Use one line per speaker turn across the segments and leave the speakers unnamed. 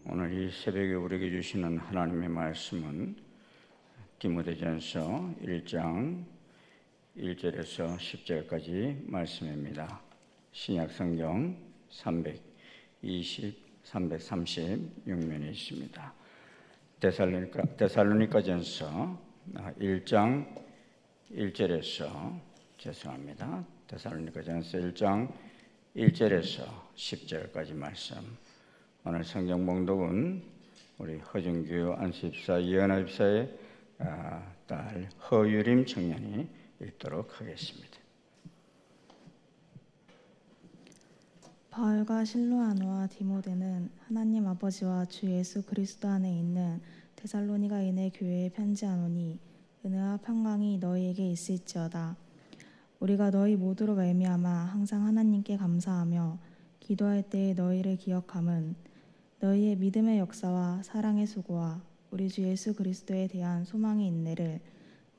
오늘 이 새벽에 우리에게 주시는 하나님의 말씀은 디모데전서 1장 1절에서 10절까지 말씀입니다. 신약 성경 336면에 있습니다. 데살로니가전서 1장 1절에서 데살로니가전서 1장 1절에서 10절까지 말씀. 오늘 성경 봉독은 우리 허준규 안수집사 이은하 집사의 딸 허유림 청년이 읽도록 하겠습니다.
바울과 실로아노와 디모데는 하나님 아버지와 주 예수 그리스도 안에 있는 데살로니가인의 교회에 편지하노니 은혜와 평강이 너희에게 있을지어다. 우리가 너희 모두로 말미암아 항상 하나님께 감사하며 기도할 때에 너희를 기억함은 너희의 믿음의 역사와 사랑의 수고와 우리 주 예수 그리스도에 대한 소망의 인내를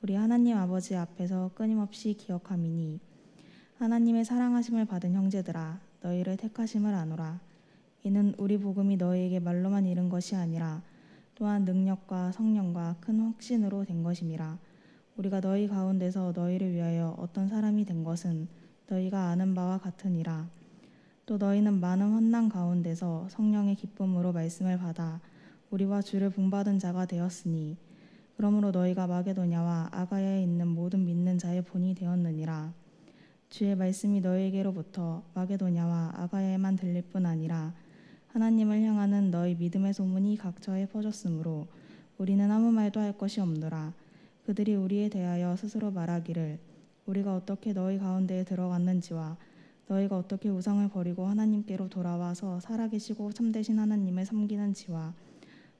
우리 하나님 아버지 앞에서 끊임없이 기억함이니 하나님의 사랑하심을 받은 형제들아 너희를 택하심을 아노라. 이는 우리 복음이 너희에게 말로만 이른 것이 아니라 또한 능력과 성령과 큰 확신으로 된 것임이라. 우리가 너희 가운데서 너희를 위하여 어떤 사람이 된 것은 너희가 아는 바와 같으니라. 또 너희는 많은 환난 가운데서 성령의 기쁨으로 말씀을 받아 우리와 주를 본받은 자가 되었으니 그러므로 너희가 마게도냐와 아가야에 있는 모든 믿는 자의 본이 되었느니라. 주의 말씀이 너희에게로부터 마게도냐와 아가야에만 들릴 뿐 아니라 하나님을 향하는 너희 믿음의 소문이 각처에 퍼졌으므로 우리는 아무 말도 할 것이 없노라. 그들이 우리에 대하여 스스로 말하기를 우리가 어떻게 너희 가운데에 들어갔는지와 너희가 어떻게 우상을 버리고 하나님께로 돌아와서 살아계시고 참되신 하나님을 섬기는지와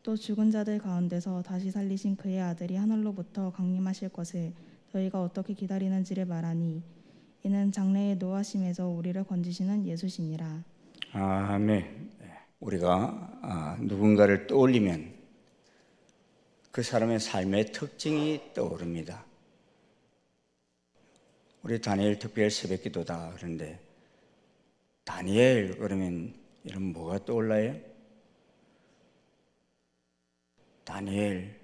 또 죽은 자들 가운데서 다시 살리신 그의 아들이 하늘로부터 강림하실 것을 너희가 어떻게 기다리는지를 말하니 이는 장래의 노하심에서 우리를 건지시는 예수시니라.
아멘. 우리가 누군가를 떠올리면 그 사람의 삶의 특징이 떠오릅니다. 우리 다니엘 특별 새벽기도다 그런데 다니엘 그러면 여러분 뭐가 떠올라요? 다니엘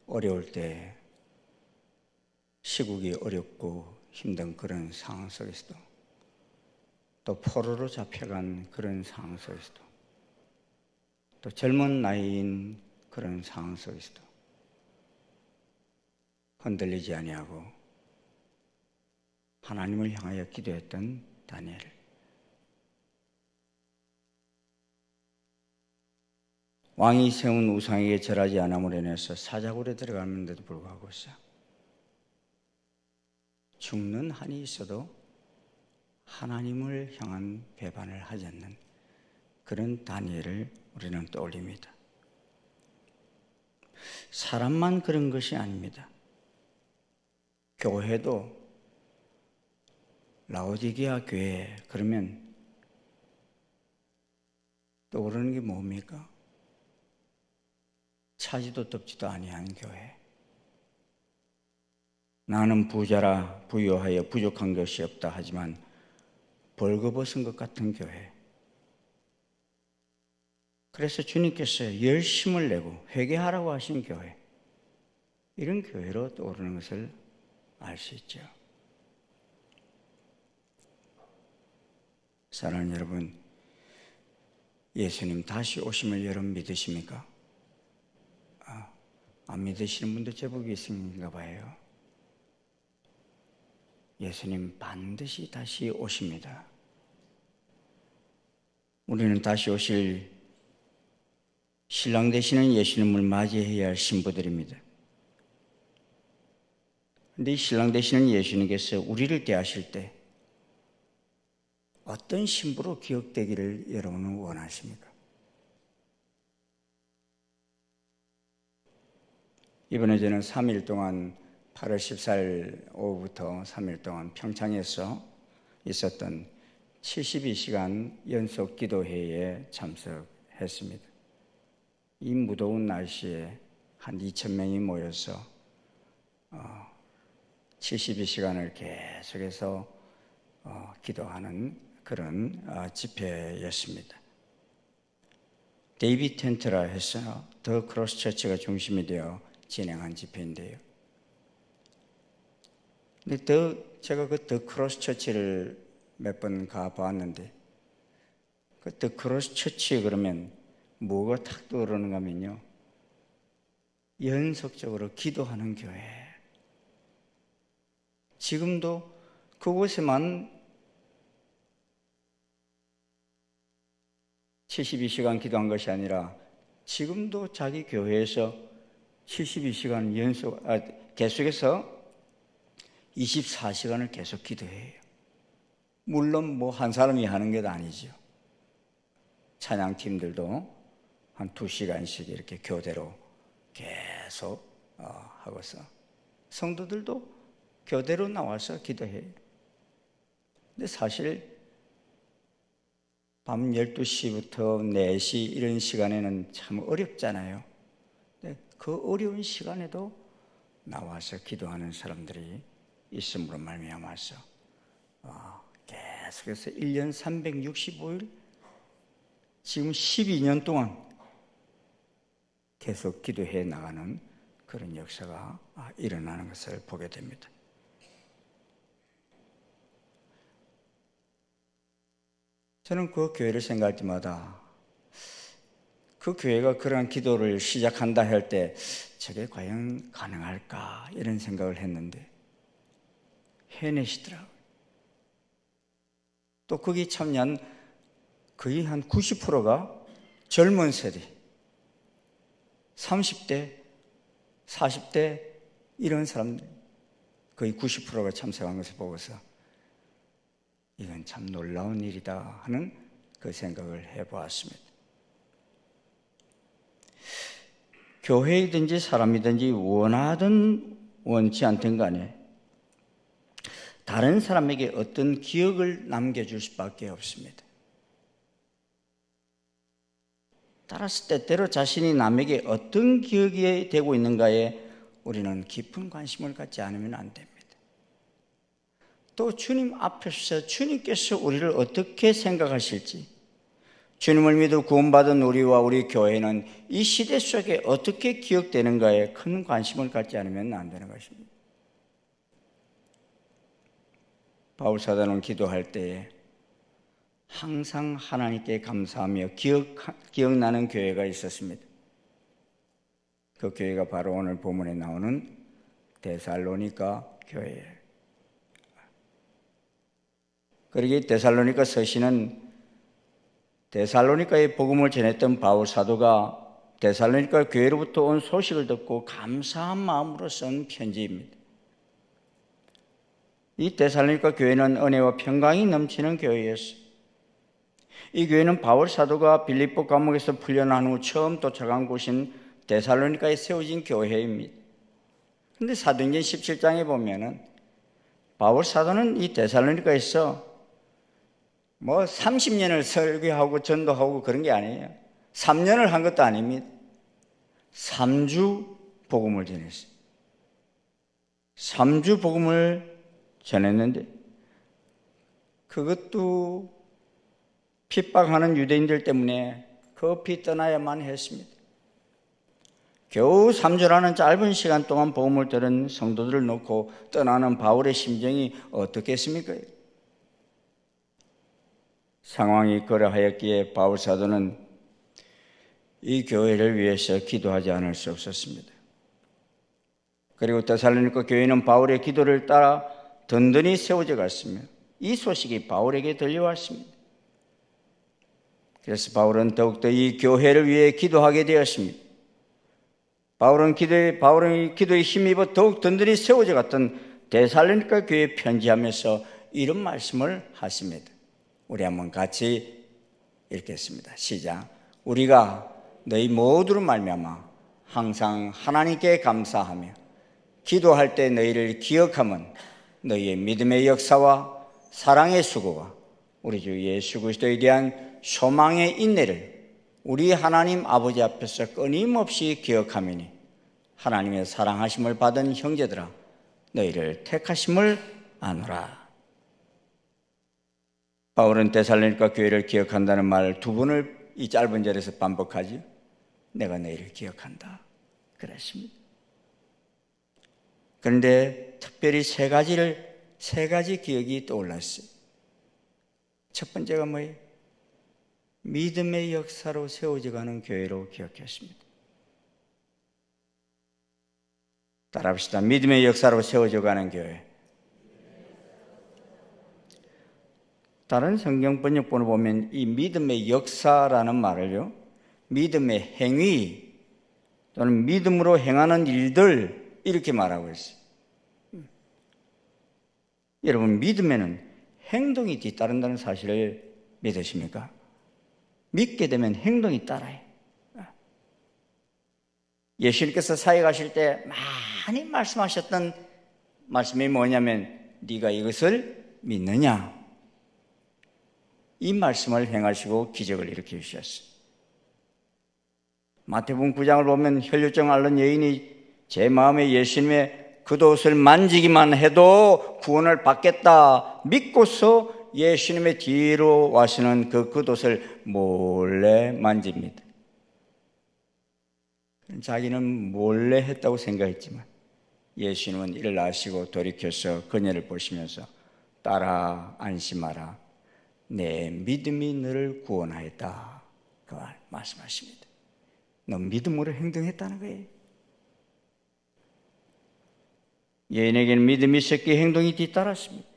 어려울 때 시국이 어렵고 힘든 그런 상황 속에서도 또 포로로 잡혀간 그런 상황 속에서도 또 젊은 나이인 그런 상황 속에서도 흔들리지 아니하고 하나님을 향하여 기도했던 다니엘. 왕이 세운 우상에게 절하지 않음으로 인해서 사자굴에 들어갔는데도 불구하고 죽는 한이 있어도 하나님을 향한 배반을 하지 않는 그런 다니엘을 우리는 떠올립니다. 사람만 그런 것이 아닙니다. 교회도 라오디게아 교회 그러면 떠오르는 게 뭡니까? 차지도 덥지도 아니한 교회. 나는 부자라 부유하여 부족한 것이 없다 하지만 벌거벗은 것 같은 교회. 그래서 주님께서 열심을 내고 회개하라고 하신 교회. 이런 교회로 떠오르는 것을 알 수 있죠. 사랑하는 여러분, 예수님 다시 오심을 여러분 믿으십니까? 안 믿으시는 분도 제법 계신가 봐요. 예수님 반드시 다시 오십니다. 우리는 다시 오실 신랑 되시는 예수님을 맞이해야 할 신부들입니다. 그런데 이 신랑 되시는 예수님께서 우리를 대하실 때 어떤 신부로 기억되기를 여러분은 원하십니까? 이번에 저는 3일 동안 8월 14일 오후부터 3일 동안 평창에서 있었던 72시간 연속 기도회에 참석했습니다. 이 무더운 날씨에 한 2,000명이 모여서 72시간을 계속해서 기도하는 그런 집회였습니다. 데이비 텐트라 해서 더 크로스 처치가 중심이 되어 진행한 집회인데요. 근데 제가 그 더 크로스 처치를 몇 번 가보았는데, 그 더 크로스 처치 그러면 뭐가 탁 떠오르는가 하면요, 연속적으로 기도하는 교회. 지금도 그곳에만 72시간 기도한 것이 아니라 지금도 자기 교회에서 72시간 계속해서 24시간을 계속 기도해요. 물론 뭐 한 사람이 하는 게 아니죠. 찬양팀들도 한 2시간씩 이렇게 교대로 계속 하고서 성도들도 교대로 나와서 기도해요. 근데 사실 밤 12시부터 4시 이런 시간에는 참 어렵잖아요. 근데 그 어려운 시간에도 나와서 기도하는 사람들이 있음으로 말미암아서 계속해서 1년 365일 지금 12년 동안 계속 기도해 나가는 그런 역사가 일어나는 것을 보게 됩니다. 저는 그 교회를 생각할 때마다 그 교회가 그러한 기도를 시작한다 할 때 저게 과연 가능할까 이런 생각을 했는데 해내시더라고요. 또 거기 참여한 거의 한 90%가 젊은 세대, 30대, 40대 이런 사람들 거의 90%가 참석한 것을 보고서 이건 참 놀라운 일이다 하는 그 생각을 해보았습니다. 교회이든지 사람이든지 원하든 원치 않든 간에 다른 사람에게 어떤 기억을 남겨줄 수밖에 없습니다. 따라서 때때로 자신이 남에게 어떤 기억이 되고 있는가에 우리는 깊은 관심을 갖지 않으면 안 됩니다. 또 주님 앞에서 주님께서 우리를 어떻게 생각하실지, 주님을 믿어 구원받은 우리와 우리 교회는 이 시대 속에 어떻게 기억되는가에 큰 관심을 갖지 않으면 안 되는 것입니다. 바울사도는 기도할 때에 항상 하나님께 감사하며 기억나는 교회가 있었습니다. 그 교회가 바로 오늘 본문에 나오는 데살로니가 교회예요. 그러기에 데살로니가 서신은 데살로니가의 복음을 전했던 바울 사도가 데살로니가 교회로부터 온 소식을 듣고 감사한 마음으로 쓴 편지입니다. 이 데살로니가 교회는 은혜와 평강이 넘치는 교회였어요. 이 교회는 바울 사도가 빌립보 감옥에서 풀려난 후 처음 도착한 곳인 데살로니가에 세워진 교회입니다. 그런데 사도행전 17장에 보면은 바울 사도는 이 데살로니가에서 30년을 설교하고 전도하고 그런 게 아니에요. 3년을 한 것도 아닙니다. 3주 복음을 전했어요. 3주 복음을 전했는데 그것도 핍박하는 유대인들 때문에 급히 떠나야만 했습니다. 겨우 3주라는 짧은 시간 동안 복음을 들은 성도들을 놓고 떠나는 바울의 심정이 어떻겠습니까? 상황이 그러하였기에 바울 사도는 이 교회를 위해서 기도하지 않을 수 없었습니다. 그리고 데살로니가 교회는 바울의 기도를 따라 든든히 세워져 갔으며 이 소식이 바울에게 들려왔습니다. 그래서 바울은 더욱더 이 교회를 위해 기도하게 되었습니다. 바울은 기도에 힘입어 더욱 든든히 세워져 갔던 데살로니가 교회에 편지하면서 이런 말씀을 하십니다. 우리 한번 같이 읽겠습니다. 시작. 우리가 너희 모두로 말미암아 항상 하나님께 감사하며 기도할 때 너희를 기억함은 너희의 믿음의 역사와 사랑의 수고와 우리 주 예수 그리스도에 대한 소망의 인내를 우리 하나님 아버지 앞에서 끊임없이 기억하미니 하나님의 사랑하심을 받은 형제들아 너희를 택하심을 아노라. 바울은 데살로니가 교회를 기억한다는 말 두 번을 이 짧은 절에서 반복하지. 내가 너희를 기억한다 그랬습니다. 그런데 특별히 세 가지 기억이 떠올랐어요. 첫 번째가 뭐예요? 믿음의 역사로 세워져가는 교회로 기억했습니다. 따라합시다. 믿음의 역사로 세워져가는 교회. 다른 성경 번역본을 보면 이 믿음의 역사라는 말을요, 믿음의 행위 또는 믿음으로 행하는 일들 이렇게 말하고 있어요. 여러분, 믿음에는 행동이 뒤따른다는 사실을 믿으십니까? 믿게 되면 행동이 따라요. 예수님께서 사회 가실 때 많이 말씀하셨던 말씀이 뭐냐면 네가 이것을 믿느냐? 이 말씀을 행하시고 기적을 일으켜 주셨어요. 마태복음 9장을 보면 혈루증 앓는 여인이 제 마음에 예수님의 겉옷을 만지기만 해도 구원을 받겠다 믿고서 예수님의 뒤로 와시는 그 겉옷을 몰래 만집니다. 자기는 몰래 했다고 생각했지만 예수님은 이를 아시고 돌이켜서 그녀를 보시면서 따라 안심하라. 내 믿음이 너를 구원하였다. 그 말씀하십니다. 너 믿음으로 행동했다는 거예요. 여인에게는 믿음이 있었기에 행동이 뒤따랐습니다.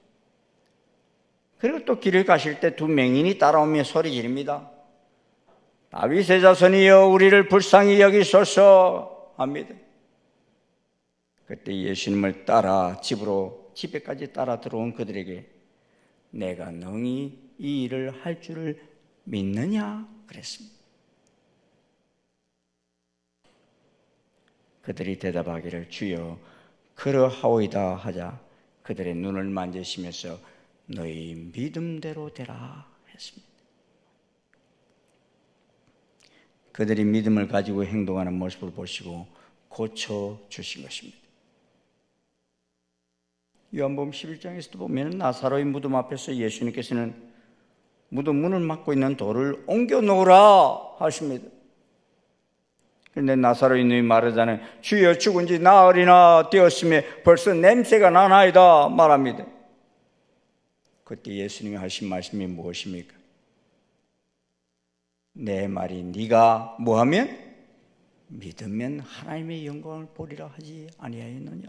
그리고 또 길을 가실 때 두 맹인이 따라오며 소리 지릅니다. 다윗의 자손이여 우리를 불쌍히 여기소서 합니다. 그때 예수님을 따라 집에까지 따라 들어온 그들에게 내가 능히 이 일을 할 줄을 믿느냐 그랬습니다. 그들이 대답하기를 주여 그러하오이다 하자 그들의 눈을 만지시면서 너희 믿음대로 되라 했습니다. 그들이 믿음을 가지고 행동하는 모습을 보시고 고쳐주신 것입니다. 요한복음 11장에서도 보면 나사로의 무덤 앞에서 예수님께서는 무덤 문을 막고 있는 돌을 옮겨 놓으라 하십니다. 그런데 나사로의 누이 마르다는 주여 죽은 지 나흘이나 되었으며 벌써 냄새가 나나이다 말합니다. 그때 예수님이 하신 말씀이 무엇입니까? 내 말이 네가 뭐하면 믿으면 하나님의 영광을 보리라 하지 아니하였느냐?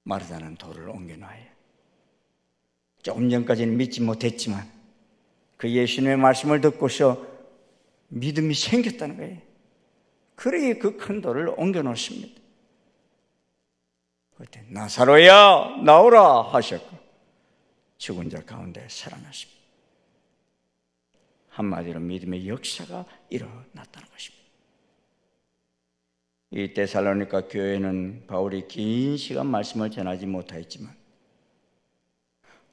마르다는 돌을 옮겨놔요. 조금 전까지는 믿지 못했지만 그 예수님의 말씀을 듣고서 믿음이 생겼다는 거예요. 그러기에 그 큰 돌을 옮겨놓습니다. 그때 나사로야 나오라 하셨고 죽은 자 가운데 살아났습니다. 한마디로 믿음의 역사가 일어났다는 것입니다. 이 데살로니가 교회는 바울이 긴 시간 말씀을 전하지 못하였지만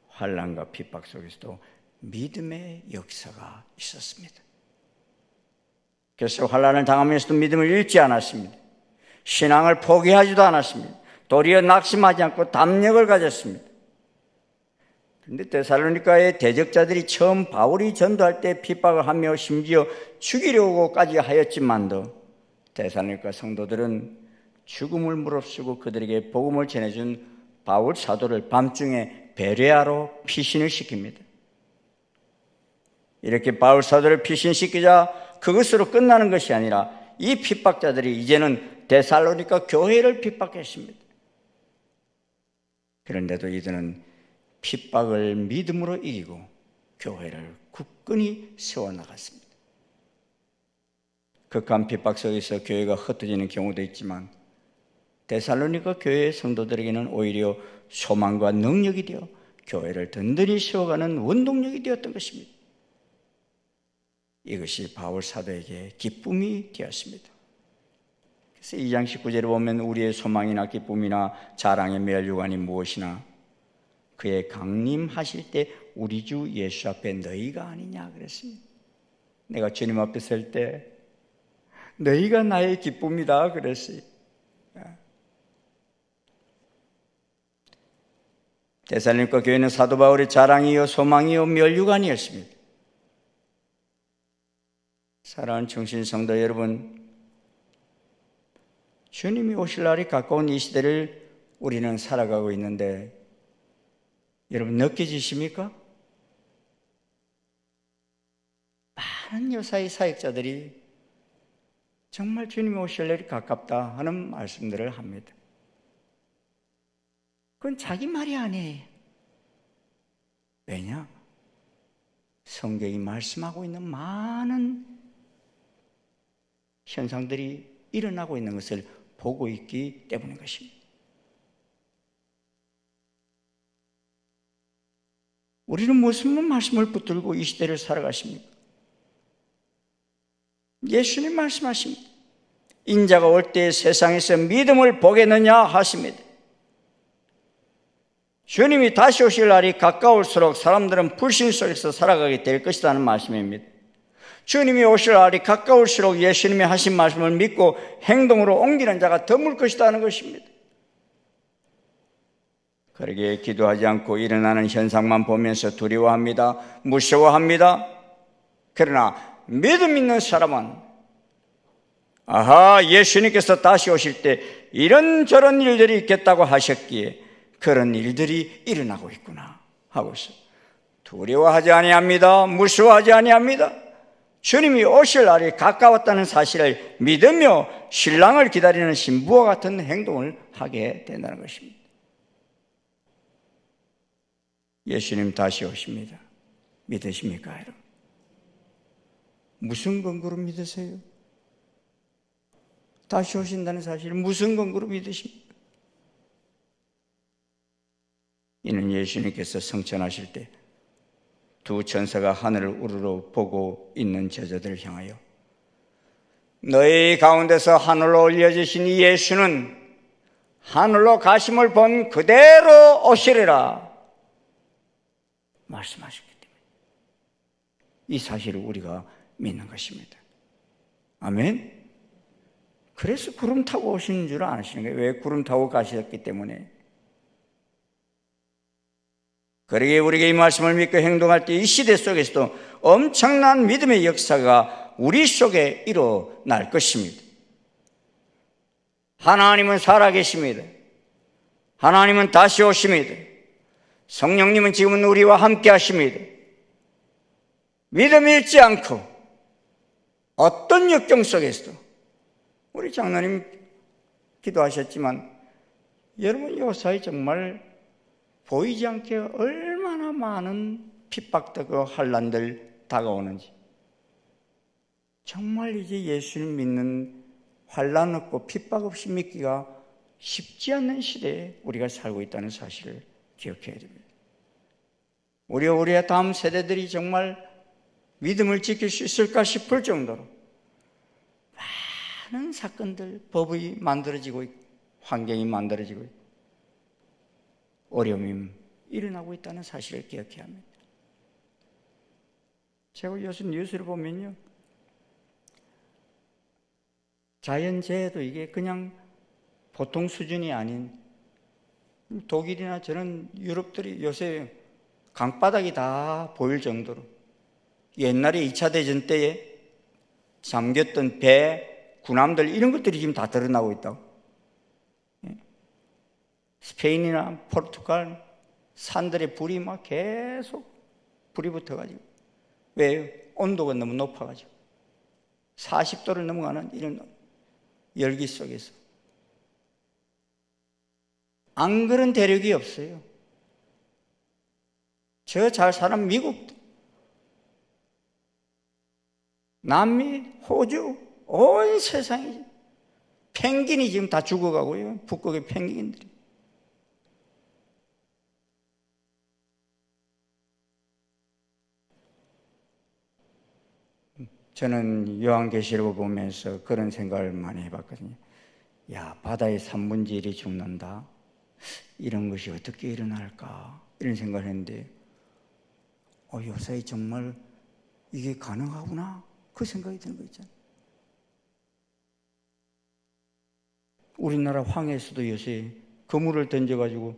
환난과 핍박 속에서도 믿음의 역사가 있었습니다. 그래서 환난을 당하면서도 믿음을 잃지 않았습니다. 신앙을 포기하지도 않았습니다. 도리어 낙심하지 않고 담력을 가졌습니다. 그런데 데살로니가의 대적자들이 처음 바울이 전도할 때 핍박을 하며 심지어 죽이려고까지 하였지만도 데살로니가 성도들은 죽음을 무릅쓰고 그들에게 복음을 전해준 바울 사도를 밤중에 베레아로 피신을 시킵니다. 이렇게 바울 사도를 피신시키자 그것으로 끝나는 것이 아니라 이 핍박자들이 이제는 데살로니가 교회를 핍박했습니다. 그런데도 이들은 핍박을 믿음으로 이기고 교회를 굳건히 세워나갔습니다. 극한 핍박 속에서 교회가 흩어지는 경우도 있지만 데살로니가 교회의 성도들에게는 오히려 소망과 능력이 되어 교회를 든든히 세워가는 원동력이 되었던 것입니다. 이것이 바울 사도에게 기쁨이 되었습니다. 그래서 2장 19절에 보면 우리의 소망이나 기쁨이나 자랑의 멸류관이 무엇이나 그의 강림하실 때 우리 주 예수 앞에 너희가 아니냐 그랬습니다. 내가 주님 앞에 설 때 너희가 나의 기쁨이다 그랬어요. 데살로니가 교회는 사도 바울의 자랑이요 소망이요 면류관이었습니다. 사랑하는 청신 성도 여러분, 주님이 오실 날이 가까운 이 시대를 우리는 살아가고 있는데 여러분 느껴지십니까? 많은 요사이 사역자들이 정말 주님이 오실 날이 가깝다 하는 말씀들을 합니다. 그건 자기 말이 아니에요. 왜냐? 성경이 말씀하고 있는 많은 현상들이 일어나고 있는 것을 보고 있기 때문인 것입니다. 우리는 무슨 말씀을 붙들고 이 시대를 살아가십니까? 예수님 말씀하십니다. 인자가 올 때 세상에서 믿음을 보겠느냐 하십니다. 주님이 다시 오실 날이 가까울수록 사람들은 불신 속에서 살아가게 될 것이라는 말씀입니다. 주님이 오실 날이 가까울수록 예수님이 하신 말씀을 믿고 행동으로 옮기는 자가 드물 것이라는 것입니다. 그러기에 기도하지 않고 일어나는 현상만 보면서 두려워합니다. 무서워합니다. 그러나 믿음 있는 사람은 아하, 예수님께서 다시 오실 때 이런저런 일들이 있겠다고 하셨기에 그런 일들이 일어나고 있구나 하고서 두려워하지 아니합니다. 무서워하지 아니합니다. 주님이 오실 날이 가까웠다는 사실을 믿으며 신랑을 기다리는 신부와 같은 행동을 하게 된다는 것입니다. 예수님 다시 오십니다. 믿으십니까, 여러분? 무슨 근거로 믿으세요? 다시 오신다는 사실을 무슨 근거로 믿으십니까? 이는 예수님께서 성천하실 때 두 천사가 하늘을 우러러 보고 있는 제자들을 향하여 너희 가운데서 하늘로 올려주신 이 예수는 하늘로 가심을 본 그대로 오시리라 말씀하셨기 때문에 이 사실을 우리가 믿는 것입니다. 아멘. 그래서 구름 타고 오시는 줄 아시는 거예요. 왜? 구름 타고 가셨기 때문에. 그러기에 우리가 이 말씀을 믿고 행동할 때 이 시대 속에서도 엄청난 믿음의 역사가 우리 속에 일어날 것입니다. 하나님은 살아계십니다. 하나님은 다시 오십니다. 성령님은 지금은 우리와 함께 하십니다. 믿음 잃지 않고 어떤 역경 속에서도 우리 장로님 기도하셨지만 여러분 요사이 정말 보이지 않게 얼마나 많은 핍박되고 환난들 다가오는지 정말 이제 예수를 믿는 환난 없고 핍박 없이 믿기가 쉽지 않는 시대에 우리가 살고 있다는 사실을 기억해야 됩니다. 우리의 다음 세대들이 정말 믿음을 지킬 수 있을까 싶을 정도로 많은 사건들, 법이 만들어지고 있고 환경이 만들어지고 있고 어려움이 일어나고 있다는 사실을 기억해야 합니다. 제가 요즘 뉴스를 보면요, 자연재해도 이게 그냥 보통 수준이 아닌 독일이나 저런 유럽들이 요새 강바닥이 다 보일 정도로 옛날에 2차 대전 때에 잠겼던 배, 군함들 이런 것들이 지금 다 드러나고 있다고. 스페인이나 포르투갈 산들의 불이 막 계속 불이 붙어가지고 왜? 온도가 너무 높아가지고 40도를 넘어가는 이런 열기 속에서 안 그런 대륙이 없어요. 저 잘 사는 미국도 남미, 호주 온 세상이 펭귄이 지금 다 죽어가고요. 북극의 펭귄들이. 저는 요한계시록을 보면서 그런 생각을 많이 해봤거든요. 야, 바다의 1/3 1이 죽는다. 이런 것이 어떻게 일어날까? 이런 생각을 했는데 요새 정말 이게 가능하구나. 그 생각이 드는 거 있잖아요. 우리나라 황해에서도 요새 그물을 던져가지고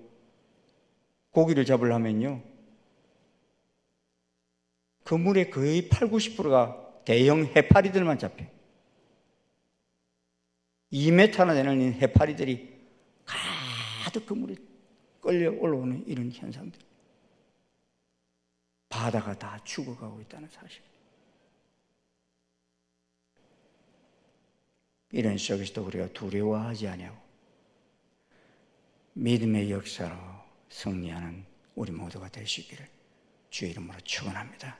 고기를 잡으려면요, 그 물의 거의 80~90%가 대형 해파리들만 잡혀요. 2m나 되는 해파리들이 가득 그 물에 끌려 올라오는 이런 현상들. 바다가 다 죽어가고 있다는 사실. 이런 속에서도 우리가 두려워하지 아니하고 믿음의 역사로 승리하는 우리 모두가 될 수 있기를 주의 이름으로 축원합니다.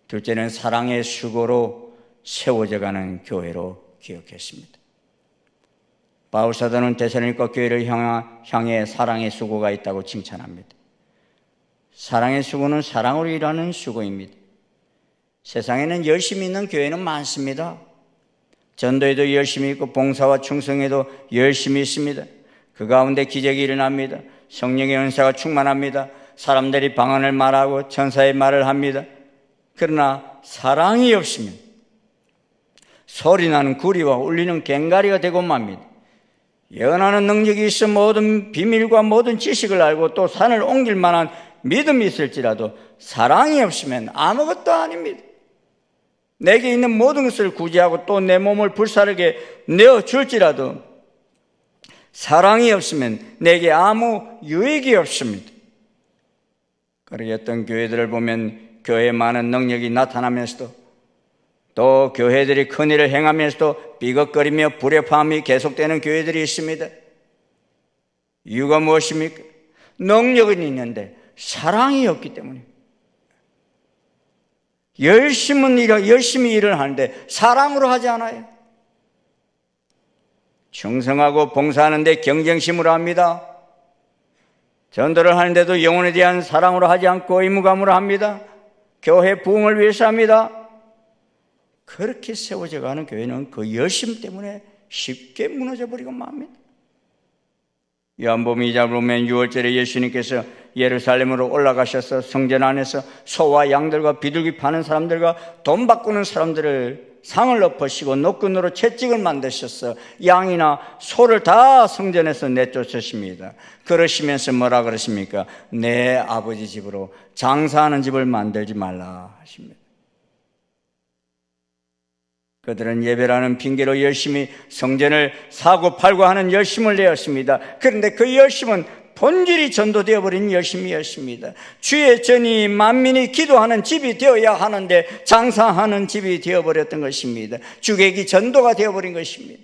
둘째는 사랑의 수고로 세워져가는 교회로 기억했습니다. 바울 사도는 데살로니가 교회를 향해 사랑의 수고가 있다고 칭찬합니다. 사랑의 수고는 사랑으로 일하는 수고입니다. 세상에는 열심히 있는 교회는 많습니다. 전도에도 열심히 있고 봉사와 충성에도 열심히 있습니다. 그 가운데 기적이 일어납니다. 성령의 은사가 충만합니다. 사람들이 방언을 말하고 천사의 말을 합니다. 그러나 사랑이 없으면 소리나는 구리와 울리는 꽹과리가 되고 맙니다. 예언하는 능력이 있어 모든 비밀과 모든 지식을 알고 또 산을 옮길 만한 믿음이 있을지라도 사랑이 없으면 아무것도 아닙니다. 내게 있는 모든 것을 구제하고 또 내 몸을 불사르게 내어줄지라도 사랑이 없으면 내게 아무 유익이 없습니다. 그러게 어떤 교회들을 보면 교회에 많은 능력이 나타나면서도 또 교회들이 큰일을 행하면서도 비겁거리며 불협화음이 계속되는 교회들이 있습니다. 이유가 무엇입니까? 능력은 있는데 사랑이 없기 때문에. 열심히 일을 하는데 사랑으로 하지 않아요. 충성하고 봉사하는데 경쟁심으로 합니다. 전도를 하는데도 영혼에 대한 사랑으로 하지 않고 의무감으로 합니다. 교회 부흥을 위해서 합니다. 그렇게 세워져 가는 교회는 그 열심 때문에 쉽게 무너져 버리고 맙니다. 요한복음 2장 보면 6월절에 예수님께서 예루살렘으로 올라가셔서 성전 안에서 소와 양들과 비둘기 파는 사람들과 돈 바꾸는 사람들을 상을 엎으시고 노끈으로 채찍을 만드셔서 양이나 소를 다 성전에서 내쫓으십니다. 그러시면서 뭐라 그러십니까? 내 아버지 집으로 장사하는 집을 만들지 말라 하십니다. 그들은 예배라는 핑계로 열심히 성전을 사고 팔고 하는 열심을 내었습니다. 그런데 그 열심은 본질이 전도되어 버린 열심이었습니다. 주의 전이 만민이 기도하는 집이 되어야 하는데 장사하는 집이 되어버렸던 것입니다. 주객이 전도가 되어버린 것입니다.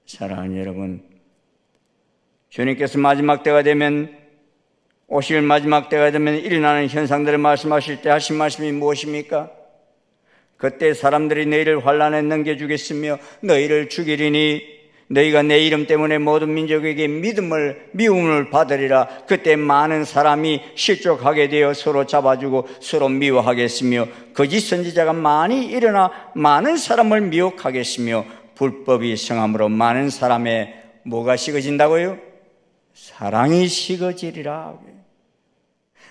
사랑하는 여러분, 주님께서 마지막 때가 되면, 오실 마지막 때가 되면 일어나는 현상들을 말씀하실 때 하신 말씀이 무엇입니까? 그때 사람들이 너희를 환난에 넘겨주겠으며 너희를 죽이리니 너희가 내 이름 때문에 모든 민족에게 미움을 받으리라. 그때 많은 사람이 실족하게 되어 서로 잡아주고 서로 미워하겠으며 거짓 선지자가 많이 일어나 많은 사람을 미혹하겠으며 불법이 성함으로 많은 사람의 뭐가 식어진다고요? 사랑이 식어지리라.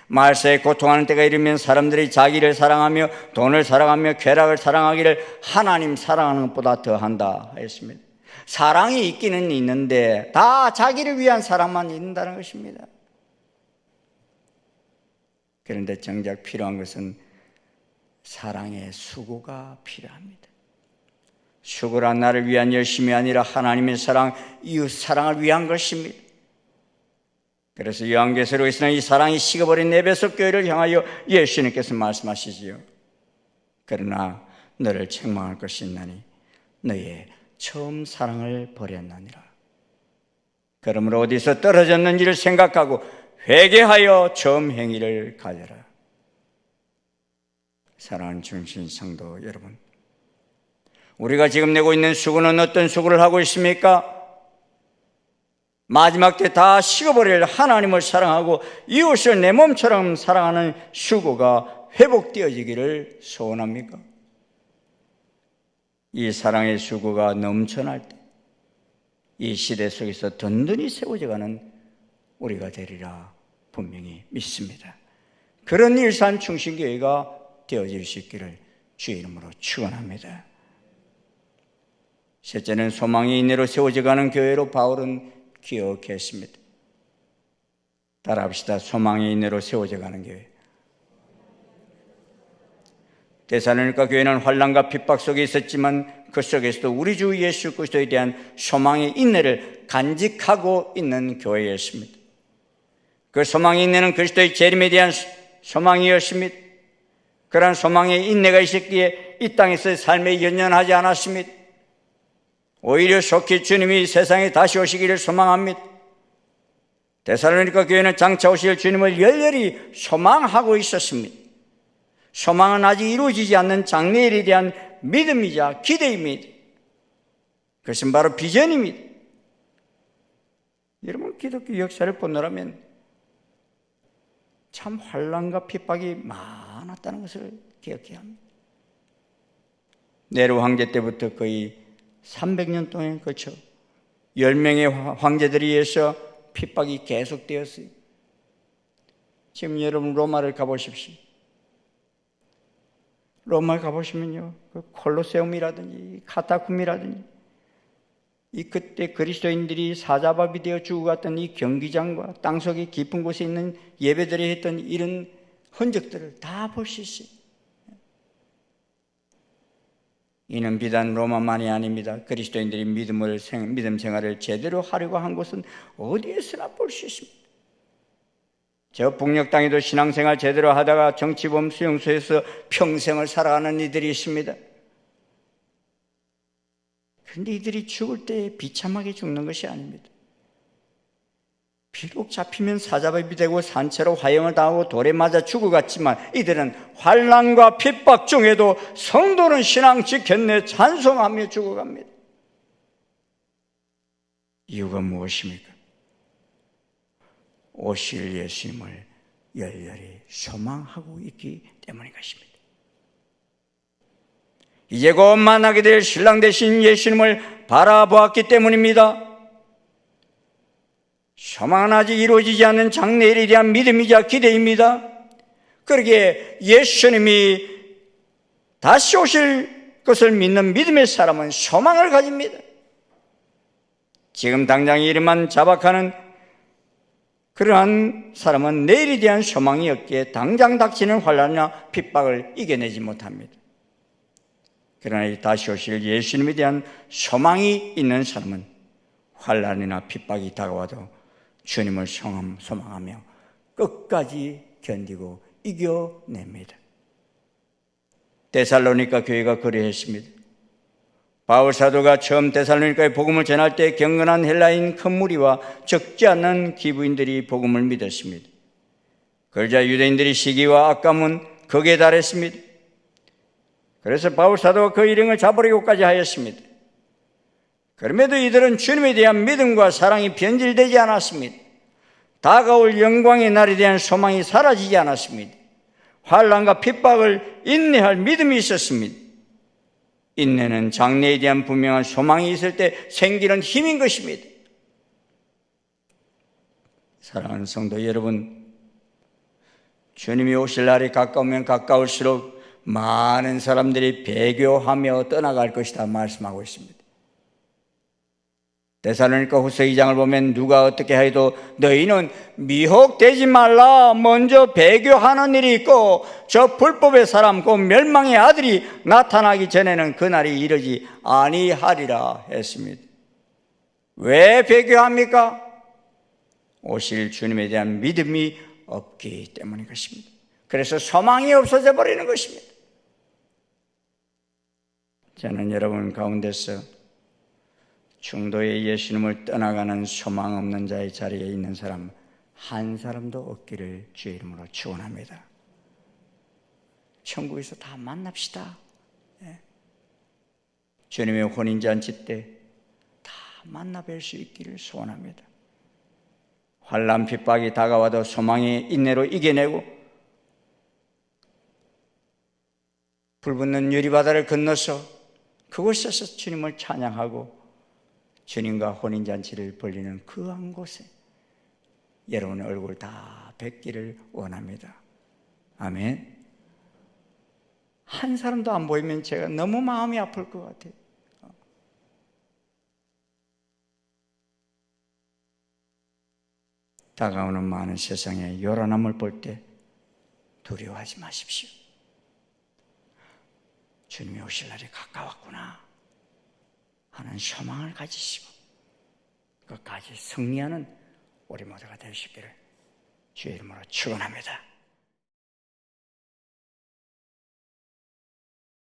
말세에 고통하는 때가 이르면 사람들이 자기를 사랑하며 돈을 사랑하며 쾌락을 사랑하기를 하나님 사랑하는 것보다 더한다 했습니다. 사랑이 있기는 있는데 다 자기를 위한 사랑만 있는다는 것입니다. 그런데 정작 필요한 것은 사랑의 수고가 필요합니다. 수고란 나를 위한 열심이 아니라 하나님의 사랑, 이웃 사랑을 위한 것입니다. 그래서 요한계시록에서는 이 사랑이 식어버린 에베소 교회를 향하여 예수님께서 말씀하시지요. 그러나 너를 책망할 것이 있나니 너의 처음 사랑을 버렸느니라. 그러므로 어디서 떨어졌는지를 생각하고 회개하여 처음 행위를 가져라. 사랑하는 중신 성도 여러분, 우리가 지금 내고 있는 수고는 어떤 수고를 하고 있습니까? 마지막 때 다 식어버릴 하나님을 사랑하고 이웃을 내 몸처럼 사랑하는 수고가 회복되어지기를 소원합니까? 이 사랑의 수고가 넘쳐날 때 이 시대 속에서 든든히 세워져가는 우리가 되리라 분명히 믿습니다. 그런 일산 충신교회가 되어질 수 있기를 주의 이름으로 축원합니다. 셋째는 소망이 인내로 세워져가는 교회로 바울은 기억했습니다. 따라합시다. 소망의 인내로 세워져 가는 교회. 데살로니가 교회는 환난과 핍박 속에 있었지만 그 속에서도 우리 주 예수 그리스도에 대한 소망의 인내를 간직하고 있는 교회였습니다. 그 소망의 인내는 그리스도의 재림에 대한 소망이었습니다. 그러한 소망의 인내가 있었기에 이 땅에서의 삶에 연연하지 않았습니다. 오히려 속히 주님이 세상에 다시 오시기를 소망합니다. 데살로니가 교회는 장차 오실 주님을 열렬히 소망하고 있었습니다. 소망은 아직 이루어지지 않는 장래일에 대한 믿음이자 기대입니다. 그것은 바로 비전입니다. 여러분, 기독교 역사를 보느라면 참 환난과 핍박이 많았다는 것을 기억해야 합니다. 네로 황제 때부터 거의 300년 동안에 걸쳐 10명의 황제들에 의해서 핍박이 계속되었어요. 지금 여러분 로마를 가보십시오. 로마에 가보시면요, 그 콜로세움이라든지 카타쿰이라든지 이 그때 그리스도인들이 사자밥이 되어 죽어갔던 이 경기장과 땅속의 깊은 곳에 있는 예배들이 했던 이런 흔적들을 다 볼 수 있어요. 이는 비단 로마만이 아닙니다. 그리스도인들이 믿음 생활을 제대로 하려고 한 곳은 어디에서나 볼 수 있습니다. 저 북녘 땅에도 신앙생활 제대로 하다가 정치범 수용소에서 평생을 살아가는 이들이 있습니다. 그런데 이들이 죽을 때 비참하게 죽는 것이 아닙니다. 비록 잡히면 사자밥이 되고 산채로 화형을 당하고 돌에 맞아 죽어갔지만 이들은 환난과 핍박 중에도 성도는 신앙 지켰네 찬송하며 죽어갑니다. 이유가 무엇입니까? 오실 예수님을 열렬히 소망하고 있기 때문인 것입니다. 이제 곧 만나게 될 신랑 되신 예수님을 바라보았기 때문입니다. 소망은 아직 이루어지지 않는 장래일에 대한 믿음이자 기대입니다. 그러기에 예수님이 다시 오실 것을 믿는 믿음의 사람은 소망을 가집니다. 지금 당장 이름만 자박하는 그러한 사람은 내일에 대한 소망이 없기에 당장 닥치는 환난이나 핍박을 이겨내지 못합니다. 그러나 다시 오실 예수님에 대한 소망이 있는 사람은 환난이나 핍박이 다가와도 주님을 소망하며 끝까지 견디고 이겨냅니다. 데살로니가 교회가 그리했습니다. 바울 사도가 처음 데살로니가에 복음을 전할 때 경건한 헬라인 큰 무리와 적지 않은 기부인들이 복음을 믿었습니다. 그러자 유대인들이 시기와 악감은 극에 달했습니다. 그래서 바울 사도가 그 일행을 잡으려고까지 하였습니다. 그럼에도 이들은 주님에 대한 믿음과 사랑이 변질되지 않았습니다. 다가올 영광의 날에 대한 소망이 사라지지 않았습니다. 환난과 핍박을 인내할 믿음이 있었습니다. 인내는 장래에 대한 분명한 소망이 있을 때 생기는 힘인 것입니다. 사랑하는 성도 여러분, 주님이 오실 날이 가까우면 가까울수록 많은 사람들이 배교하며 떠나갈 것이다 말씀하고 있습니다. 데살로니가 후서 2장을 보면 누가 어떻게 해도 너희는 미혹되지 말라. 먼저 배교하는 일이 있고 저 불법의 사람 곧 멸망의 아들이 나타나기 전에는 그날이 이르지 아니하리라 했습니다. 왜 배교합니까? 오실 주님에 대한 믿음이 없기 때문인 것입니다. 그래서 소망이 없어져 버리는 것입니다. 저는 여러분 가운데서 중도에 예수님을 떠나가는 소망 없는 자의 자리에 있는 사람 한 사람도 없기를 주의 이름으로 축원합니다. 천국에서 다 만납시다. 주님의 혼인잔치 때 다 만나뵐 수 있기를 소원합니다. 환난 핍박이 다가와도 소망의 인내로 이겨내고 불붙는 유리바다를 건너서 그곳에서 주님을 찬양하고 주님과 혼인잔치를 벌리는 그 한 곳에 여러분의 얼굴 다 뵙기를 원합니다. 아멘. 한 사람도 안 보이면 제가 너무 마음이 아플 것 같아요. 다가오는 많은 세상의 요란함을 볼 때 두려워하지 마십시오. 주님이 오실 날이 가까웠구나 하는 소망을 가지시고 끝까지 승리하는 우리 모두가 되시기를 주의 이름으로 축원합니다.